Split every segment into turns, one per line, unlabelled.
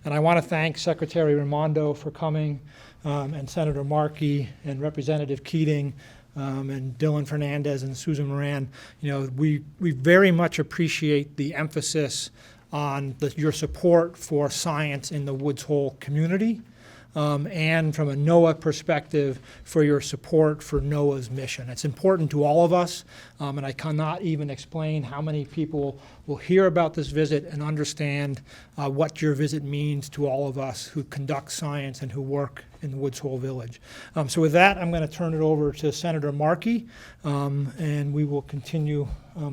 And I want to thank Secretary Raimondo for coming, and Senator Markey and Representative Keating, and Dylan Fernandez and Susan Moran. We very much appreciate the emphasis on your support for science in the Woods Hole community, and from a NOAA perspective for your support for NOAA's mission. It's important to all of us, and I cannot even explain how many people will hear about this visit and understand what your visit means to all of us who conduct science and who work in Woods Hole Village. So with that, I'm going to turn it over to Senator Markey, and we will continue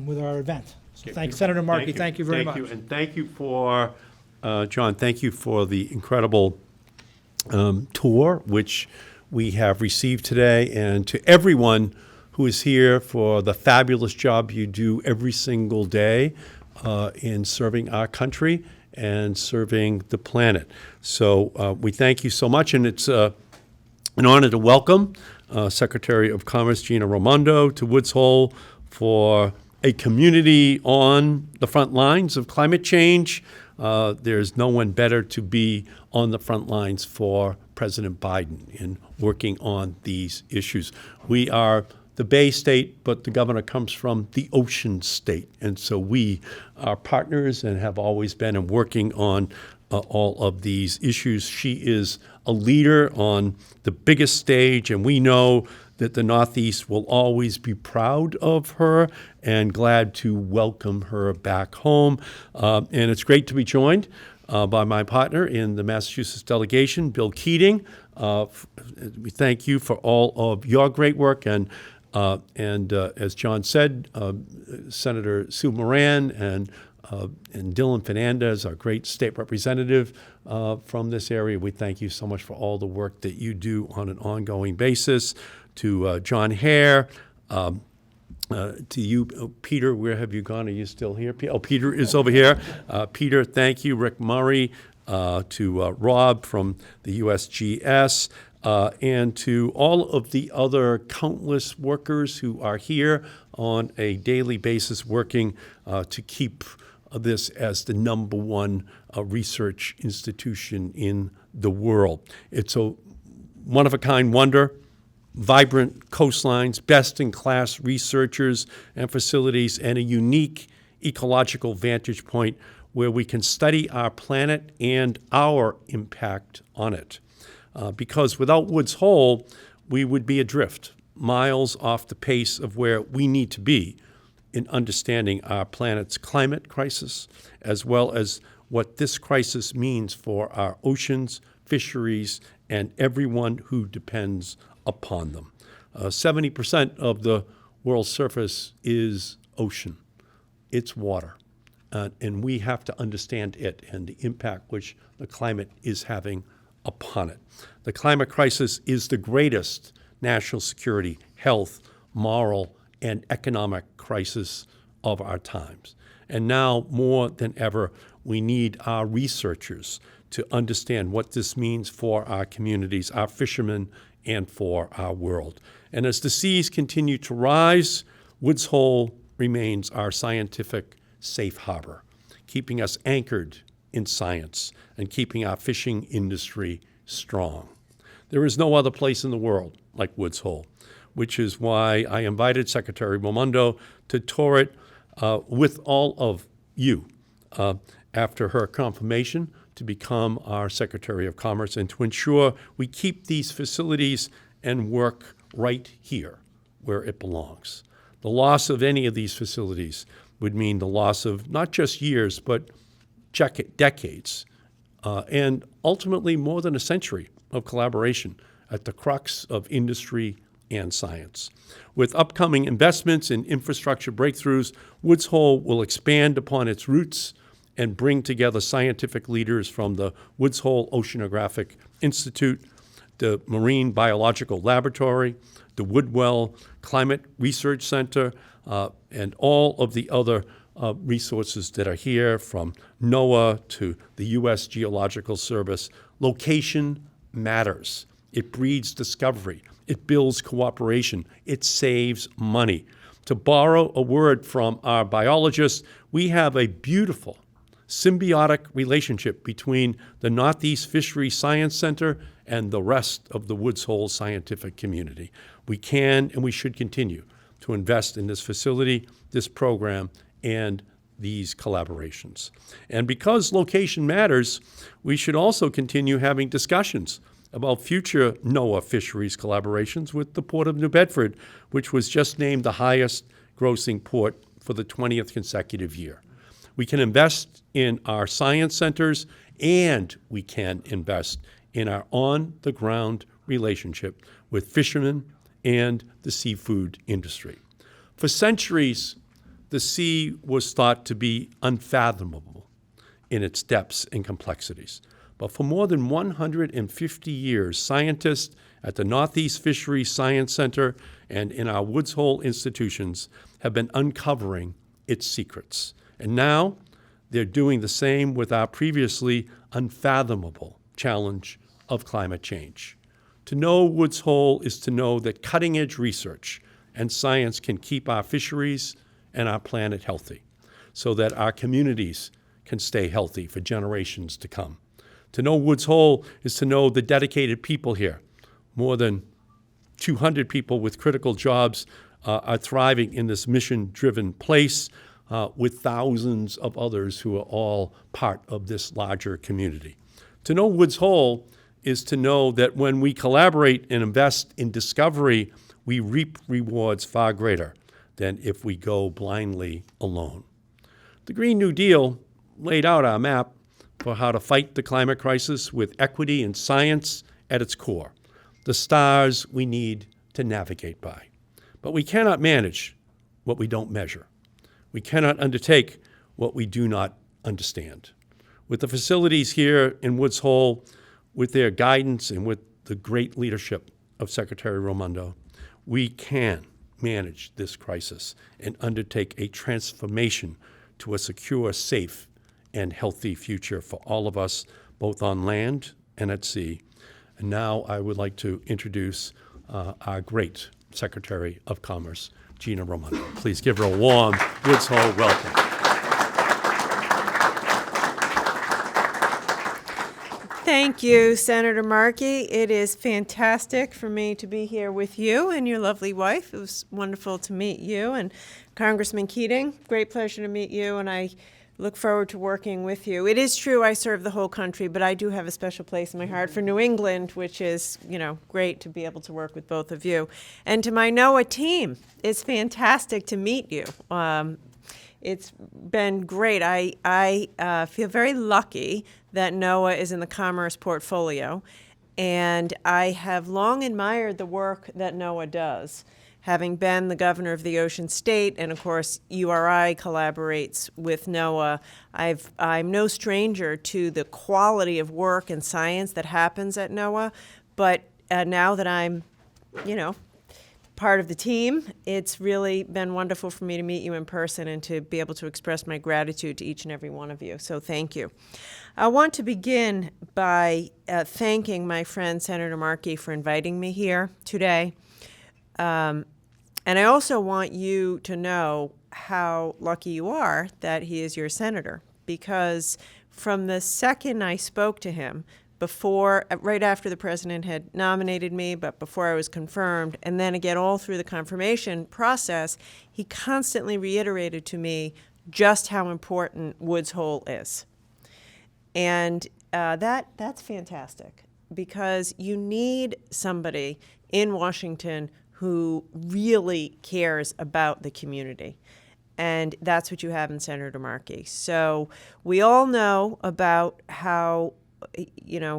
with our event. So thanks, Senator Markey. Thank you very much.
Thank you, and thank you for, John, thank you for the incredible tour which we have received today, and to everyone who is here for the fabulous job you do every single day in serving our country and serving the planet. So we thank you so much, and it's an honor to welcome Secretary of Commerce Gina Raimondo to Woods Hole for a community on the front lines of climate change. There's no one better to be on the front lines for President Biden in working on these issues. We are the Bay State, but the governor comes from the Ocean State. And so we are partners and have always been in working on all of these issues. She is a leader on the biggest stage, and we know that the Northeast will always be proud of her and glad to welcome her back home. And it's great to be joined by my partner in the Massachusetts delegation, Bill Keating. We thank you for all of your great work. And as John said, Senator Sue Moran and Dylan Fernandez, our great state representative from this area, we thank you so much for all the work that you do on an ongoing basis. To John Hare, to you, Peter, where have you gone? Are you still here? Peter is over here. Peter, thank you. Rick Murray, to Rob from the USGS, and to all of the other countless workers who are here on a daily basis working to keep this as the #1 research institution in the world. It's a one-of-a-kind wonder. Vibrant coastlines, best-in-class researchers and facilities, and a unique ecological vantage point where we can study our planet and our impact on it. Because without Woods Hole, we would be adrift, miles off the pace of where we need to be in understanding our planet's climate crisis, as well as what this crisis means for our oceans, fisheries, and everyone who depends upon them. 70% of the world's surface is ocean. It's water. And we have to understand it and the impact which the climate is having upon it. The climate crisis is the greatest national security, health, moral, and economic crisis of our times. And now, more than ever, we need our researchers to understand what this means for our communities, our fishermen, and for our world. And as the seas continue to rise, Woods Hole remains our scientific safe harbor, keeping us anchored in science and keeping our fishing industry strong. There is no other place in the world like Woods Hole, which is why I invited Secretary Raimondo to tour it with all of you after her confirmation to become our Secretary of Commerce and to ensure we keep these facilities and work right here where it belongs. The loss of any of these facilities would mean the loss of not just years, but decades, and ultimately more than a century of collaboration at the crux of industry and science. With upcoming investments in infrastructure breakthroughs, Woods Hole will expand upon its roots and bring together scientific leaders from the Woods Hole Oceanographic Institute, the Marine Biological Laboratory, the Woodwell Climate Research Center, and all of the other resources that are here, from NOAA to the U.S. Geological Service. Location matters. It breeds discovery. It builds cooperation. It saves money. To borrow a word from our biologists, we have a beautiful symbiotic relationship between the Northeast Fisheries Science Center and the rest of the Woods Hole scientific community. We can and we should continue to invest in this facility, this program, and these collaborations. And because location matters, we should also continue having discussions about future NOAA fisheries collaborations with the Port of New Bedford, which was just named the highest grossing port for the 20th consecutive year. We can invest in our science centers, and we can invest in our on-the-ground relationship with fishermen and the seafood industry. For centuries, the sea was thought to be unfathomable in its depths and complexities. But for more than 150 years, scientists at the Northeast Fisheries Science Center and in our Woods Hole institutions have been uncovering its secrets. And now they're doing the same with our previously unfathomable challenge of climate change. To know Woods Hole is to know that cutting-edge research and science can keep our fisheries and our planet healthy so that our communities can stay healthy for generations to come. To know Woods Hole is to know the dedicated people here. More than 200 people with critical jobs are thriving in this mission-driven place with thousands of others who are all part of this larger community. To know Woods Hole is to know that when we collaborate and invest in discovery, we reap rewards far greater than if we go blindly alone. The Green New Deal laid out our map for how to fight the climate crisis with equity and science at its core, the stars we need to navigate by. But we cannot manage what we don't measure. We cannot undertake what we do not understand. With the facilities here in Woods Hole, with their guidance and with the great leadership of Secretary Raimondo, we can manage this crisis and undertake a transformation to a secure, safe, and healthy future for all of us, both on land and at sea. And now I would like to introduce our great Secretary of Commerce, Gina Raimondo. Please give her a warm Woods Hole welcome.
Thank you, Senator Markey. It is fantastic for me to be here with you and your lovely wife. It was wonderful to meet you. And Congressman Keating, great pleasure to meet you, and I look forward to working with you. It is true I serve the whole country, but I do have a special place in my heart for New England, which is, great to be able to work with both of you. And to my NOAA team, it's fantastic to meet you. It's been great. I feel very lucky that NOAA is in the Commerce portfolio, and I have long admired the work that NOAA does. Having been the governor of the Ocean State, and of course URI collaborates with NOAA, I'm no stranger to the quality of work and science that happens at NOAA, but now that I'm, part of the team, it's really been wonderful for me to meet you in person and to be able to express my gratitude to each and every one of you, so thank you. I want to begin by thanking my friend Senator Markey for inviting me here today. And I also want you to know how lucky you are that he is your senator, because from the second I spoke to him, right after the president had nominated me, but before I was confirmed, and then again all through the confirmation process, he constantly reiterated to me just how important Woods Hole is. And that's fantastic, because you need somebody in Washington who really cares about the community. And that's what you have in Senator Markey. So we all know about how,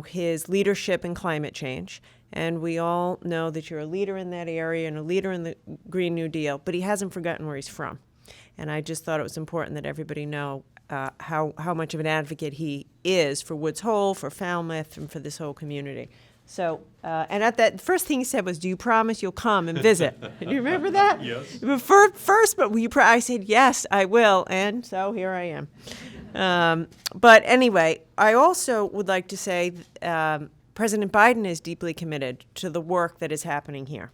his leadership in climate change. And we all know that you're a leader in that area and a leader in the Green New Deal, but he hasn't forgotten where he's from. And I just thought it was important that everybody know how much of an advocate he is for Woods Hole, for Falmouth, and for this whole community. So, and at that, first thing he said was, "Do you promise you'll come and visit?" Do you remember that?
Yes.
But will you I said, "Yes, I will," and so here I am. But anyway, I also would like to say President Biden is deeply committed to the work that is happening here.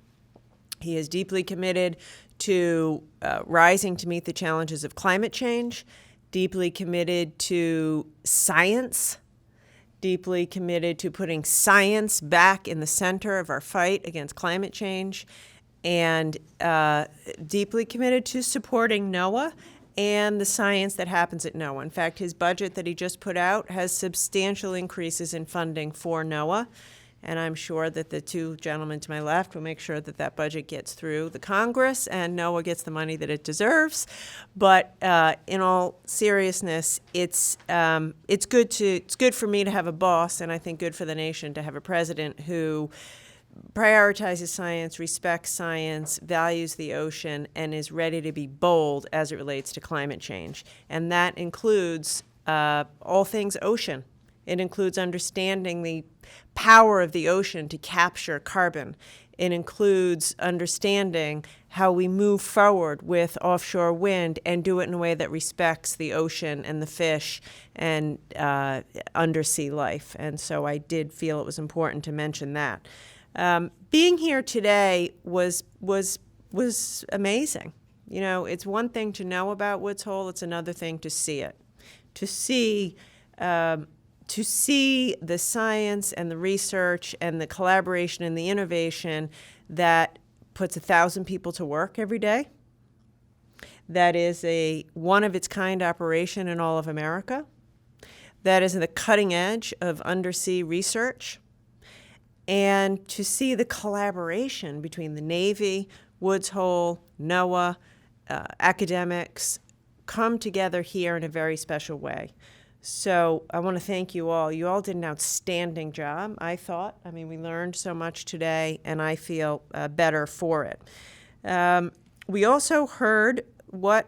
He is deeply committed to rising to meet the challenges of climate change deeply committed to science, deeply committed to putting science back in the center of our fight against climate change, and deeply committed to supporting NOAA and the science that happens at NOAA. In fact, his budget that he just put out has substantial increases in funding for NOAA, and I'm sure that the two gentlemen to my left will make sure that that budget gets through the Congress and NOAA gets the money that it deserves. But in all seriousness, it's good for me to have a boss, and I think good for the nation to have a president who prioritizes science, respects science, values the ocean, and is ready to be bold as it relates to climate change. And that includes all things ocean. It includes understanding the power of the ocean to capture carbon. It includes understanding how we move forward with offshore wind and do it in a way that respects the ocean and the fish and undersea life. And so I did feel it was important to mention that. Being here today was amazing. You know, it's one thing to know about Woods Hole, it's another thing to see it. To see the science and the research and the collaboration and the innovation that puts 1,000 people to work every day. That is a one-of-its-kind operation in all of America. That is the cutting edge of undersea research. And to see the collaboration between the Navy, Woods Hole, NOAA, academics come together here in a very special way. So I want to thank you all. You all did an outstanding job, I thought. I mean, we learned so much today, and I feel better for it. We also heard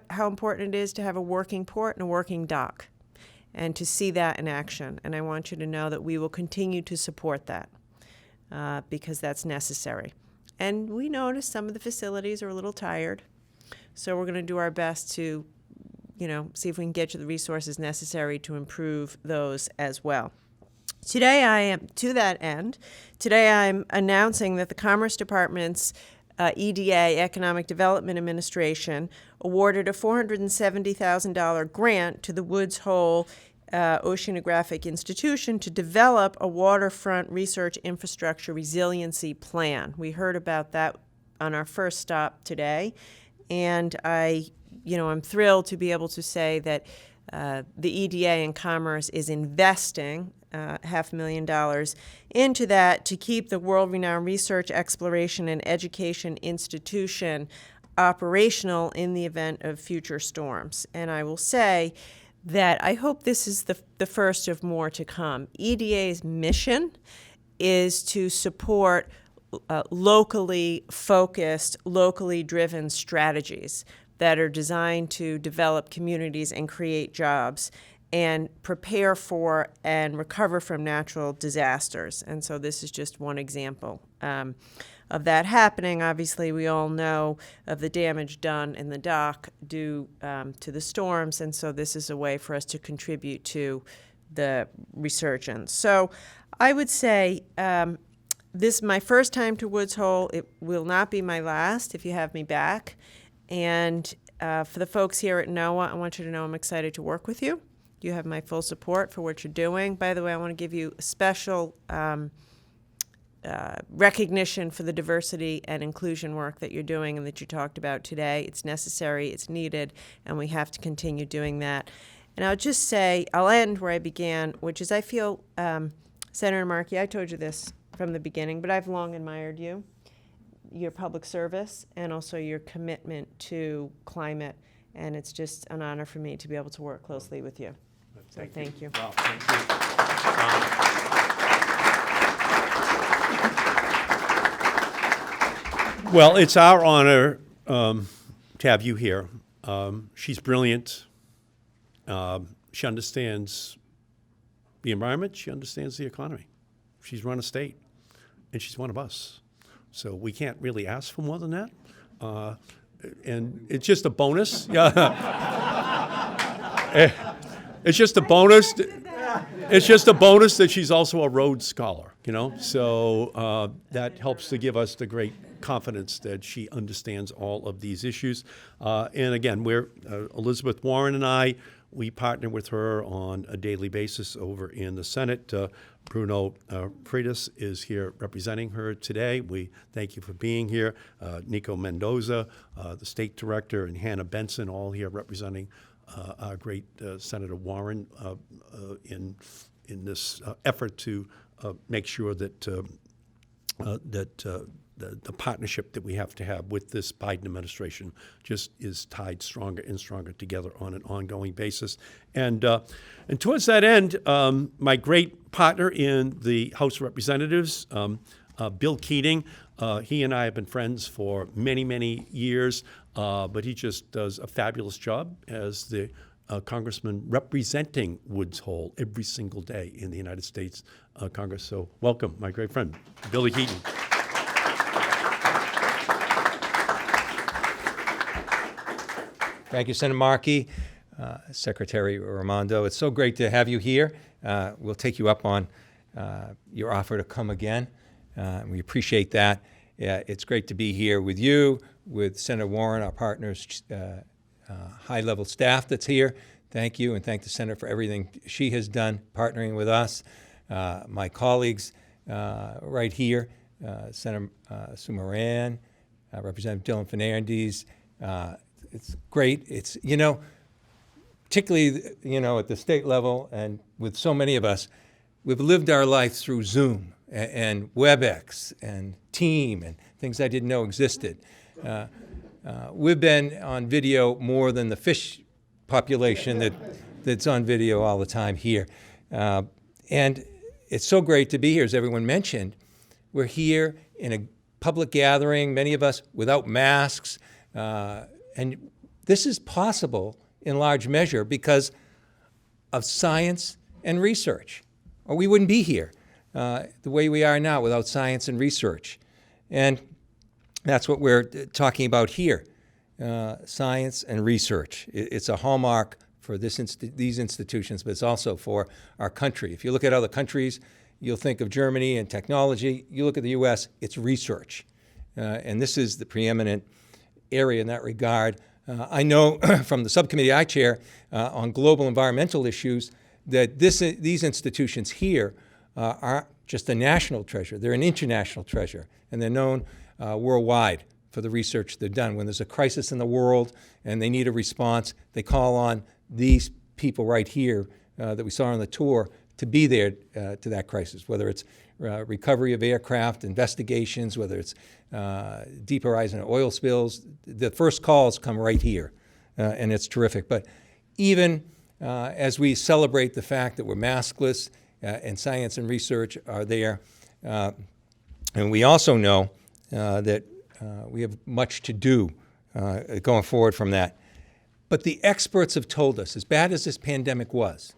how important it is to have a working port and a working dock, and to see that in action. And I want you to know that we will continue to support that. Because that's necessary. And we noticed some of the facilities are a little tired, so we're going to do our best to, see if we can get you the resources necessary to improve those as well. Today I'm announcing that the Commerce Department's EDA, Economic Development Administration, awarded a $470,000 grant to the Woods Hole Oceanographic Institution to develop a waterfront research infrastructure resiliency plan. We heard about that on our first stop today, and I'm thrilled to be able to say that the EDA and Commerce is investing $500,000 into that to keep the world-renowned research, exploration, and education institution operational in the event of future storms. And I will say that I hope this is the first of more to come. EDA's mission is to support locally focused, locally driven strategies that are designed to develop communities and create jobs and prepare for and recover from natural disasters. And so this is just one example of that happening. Obviously, we all know of the damage done in the dock due to the storms, and so this is a way for us to contribute to the resurgence. So I would say this is my first time to Woods Hole. It will not be my last if you have me back. And for the folks here at NOAA, I want you to know I'm excited to work with you. You have my full support for what you're doing. By the way, I want to give you a special recognition for the diversity and inclusion work that you're doing and that you talked about today. It's necessary, it's needed, and we have to continue doing that. And I'll just say, I'll end where I began, which is I feel, Senator Markey, I told you this from the beginning, but I've long admired you, your public service, and also your commitment to climate, and it's just an honor for me to be able to work closely with you. So thank you.
Well, thank you. Well, it's our honor to have you here. She's brilliant. She understands the environment. She understands the economy. She's run a state, and she's one of us. So we can't really ask for more than that. And it's just a bonus. Yeah. It's just a bonus. It's just a bonus that she's also a Rhodes Scholar, So that helps to give us the great confidence that she understands all of these issues. And again, Elizabeth Warren and I, We partner with her on a daily basis over in the Senate. Bruno Freitas is here representing her today. We thank you for being here. Nico Mendoza, the state director, and Hannah Benson, all here representing our great Senator Warren in this effort to make sure that the partnership that we have to have with this Biden administration just is tied stronger and stronger together on an ongoing basis. And towards that end, my great partner in the House of Representatives, Bill Keating, he and I have been friends for many, many years, but he just does a fabulous job as the Congressman representing Woods Hole every single day in the United States Congress. So welcome, my great friend, Billy Keating.
Thank you, Senator Markey, Secretary Raimondo. It's so great to have you here. We'll take you up on your offer to come again. We appreciate that. It's great to be here with you, with Senator Warren, our partners, high-level staff that's here. Thank you, and thank the Senator for everything she has done, partnering with us. My colleagues right here, Senator Sue Moran, Representative Dylan Fernandez. It's great. It's, particularly, at the state level and with so many of us, we've lived our life through Zoom and WebEx and Team and things I didn't know existed. We've been on video more than the fish population that's on video all the time here. And it's so great to be here, as everyone mentioned. We're here in a public gathering, many of us without masks. And this is possible in large measure because of science and research, or we wouldn't be here the way we are now without science and research. And that's what we're talking about here, science and research. It's a hallmark for these institutions, but it's also for our country. If you look at other countries, you'll think of Germany and technology. You look at the U.S., it's research. And this is the preeminent area in that regard. I know from the subcommittee I chair on global environmental issues that these institutions here aren't just a national treasure, they're an international treasure, and they're known worldwide for the research they've done. When there's a crisis in the world and they need a response, they call on these people right here that we saw on the tour to be there to that crisis, whether it's recovery of aircraft, investigations, whether it's deep horizon oil spills. The first calls come right here, and it's terrific. But even as we celebrate the fact that we're maskless and science and research are there, and we also know that we have much to do going forward from that. But the experts have told us, as bad as this pandemic was,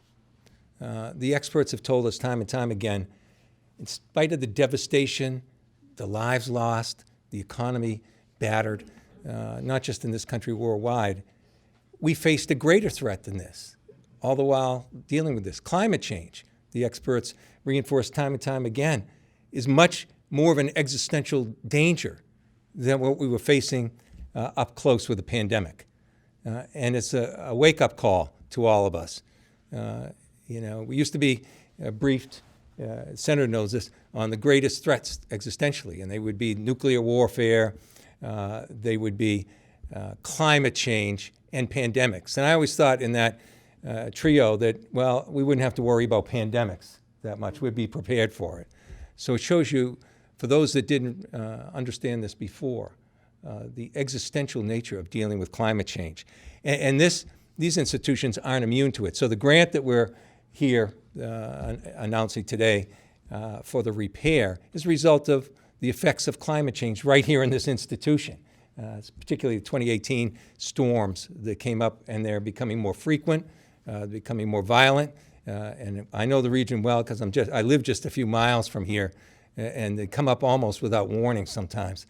the experts have told us time and time again, in spite of the devastation, the lives lost, the economy battered, not just in this country, worldwide, we faced a greater threat than this, all the while dealing with this. Climate change, the experts reinforce time and time again, is much more of an existential danger than what we were facing up close with the pandemic. And it's a wake-up call to all of us. We used to be briefed, Senator knows this, on the greatest threats existentially, and they would be nuclear warfare, they would be climate change, and pandemics. And I always thought in that trio that, well, we wouldn't have to worry about pandemics that much. We'd be prepared for it. So it shows you, for those that didn't understand this before, the existential nature of dealing with climate change. And these institutions aren't immune to it. So the grant that we're here announcing today for the repair is a result of the effects of climate change right here in this institution. Particularly the 2018 storms that came up, and they're becoming more frequent, becoming more violent. And I know the region well because I live just a few miles from here, and they come up almost without warning sometimes.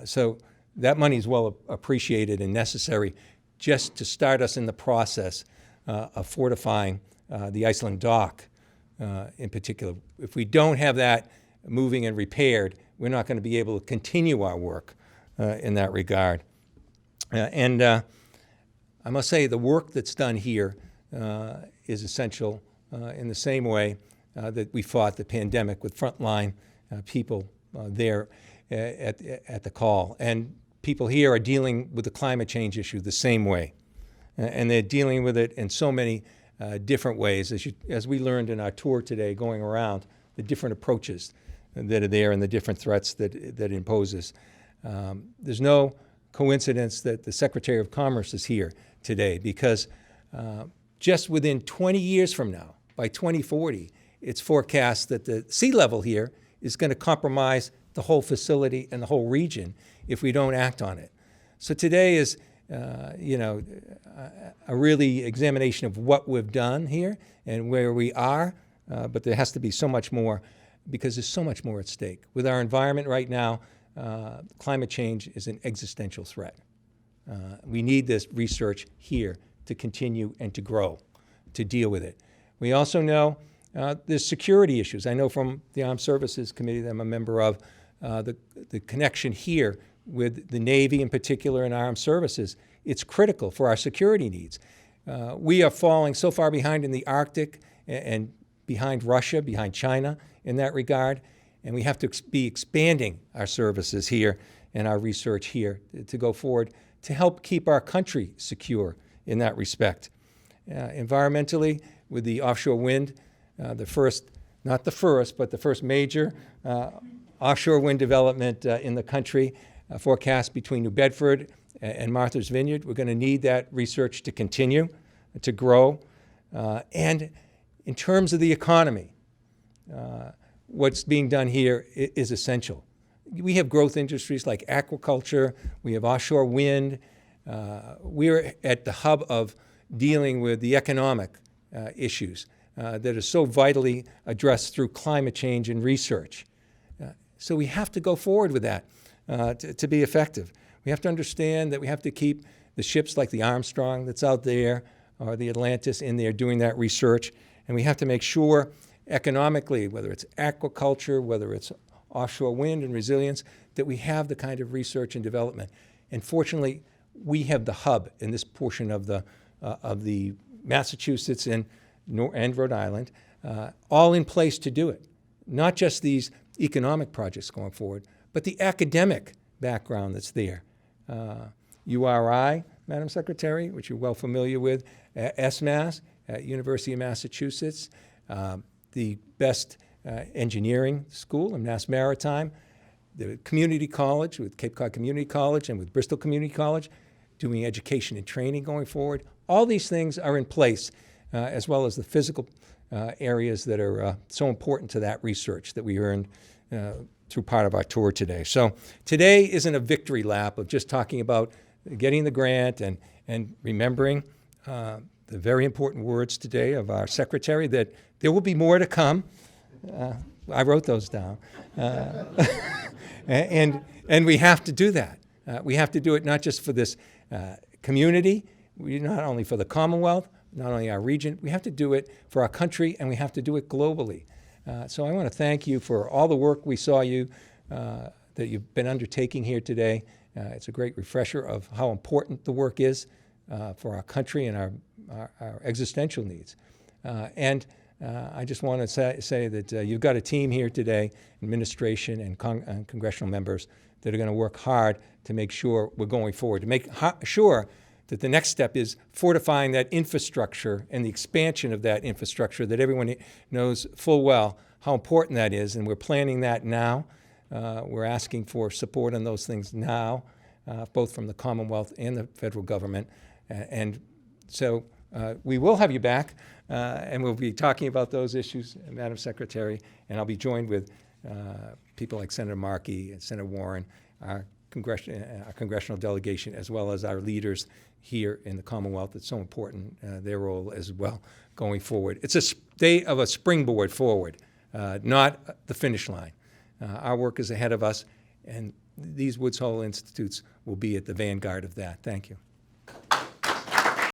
So that money is well appreciated and necessary just to start us in the process of fortifying the Iceland dock in particular. If we don't have that moving and repaired, we're not going to be able to continue our work in that regard. And I must say the work that's done here is essential in the same way that we fought the pandemic with frontline people there at the call. And people here are dealing with the climate change issue the same way. And they're dealing with it in so many different ways, as we learned in our tour today, going around the different approaches that are there and the different threats that it imposes. There's no coincidence that the Secretary of Commerce is here today, because just within 20 years from now, by 2040, it's forecast that the sea level here is going to compromise the whole facility and the whole region if we don't act on it. So today is, a really examination of what we've done here and where we are, but there has to be so much more, because there's so much more at stake. With our environment right now, climate change is an existential threat. We need this research here to continue and to grow, to deal with it. We also know there's security issues. I know from the Armed Services Committee that I'm a member of, the connection here with the Navy in particular and armed services, it's critical for our security needs. We are falling so far behind in the Arctic and behind Russia, behind China in that regard, and we have to be expanding our services here and our research here to go forward to help keep our country secure in that respect. Environmentally, with the offshore wind, not the first, but the first major offshore wind development in the country, forecast between New Bedford and Martha's Vineyard. We're going to need that research to continue, to grow. And in terms of the economy, what's being done here is essential. We have growth industries like aquaculture, we have offshore wind. We're at the hub of dealing with the economic issues that are so vitally addressed through climate change and research. So we have to go forward with that to be effective. We have to understand that we have to keep the ships like the Armstrong that's out there or the Atlantis in there doing that research. And we have to make sure economically, whether it's aquaculture, whether it's offshore wind and resilience, that we have the kind of research and development. And fortunately, we have the hub in this portion of the Massachusetts and Rhode Island, all in place to do it. Not just these economic projects going forward, but the academic background that's there. URI, Madam Secretary, which you're well familiar with, SMAS at University of Massachusetts, the best engineering school in Mass Maritime, the community college with Cape Cod Community College and with Bristol Community College, doing education and training going forward. All these things are in place, as well as the physical areas that are so important to that research that we earned through part of our tour today. So today isn't a victory lap of just talking about getting the grant and remembering the very important words today of our secretary that there will be more to come. I wrote those down. And we have to do that. We have to do it not just for this community, not only for the Commonwealth, not only our region, we have to do it for our country, and we have to do it globally. So I want to thank you for all the work we saw that you've been undertaking here today. It's a great refresher of how important the work is for our country and our existential needs. And I just want to say that you've got a team here today, administration and congressional members, that are going to work hard to make sure we're going forward, to make sure that the next step is fortifying that infrastructure and the expansion of that infrastructure that everyone knows full well how important that is, and we're planning that now. We're asking for support on those things now, both from the Commonwealth and the federal government. And so we will have you back, and we'll be talking about those issues, Madam Secretary, and I'll be joined with people like Senator Markey and Senator Warren, our congressional delegation, as well as our leaders here in the Commonwealth. It's so important, their role as well going forward. It's a day of a springboard forward, not the finish line. Our work is ahead of us, and these Woods Hole Institutes will be at the vanguard of that. Thank you.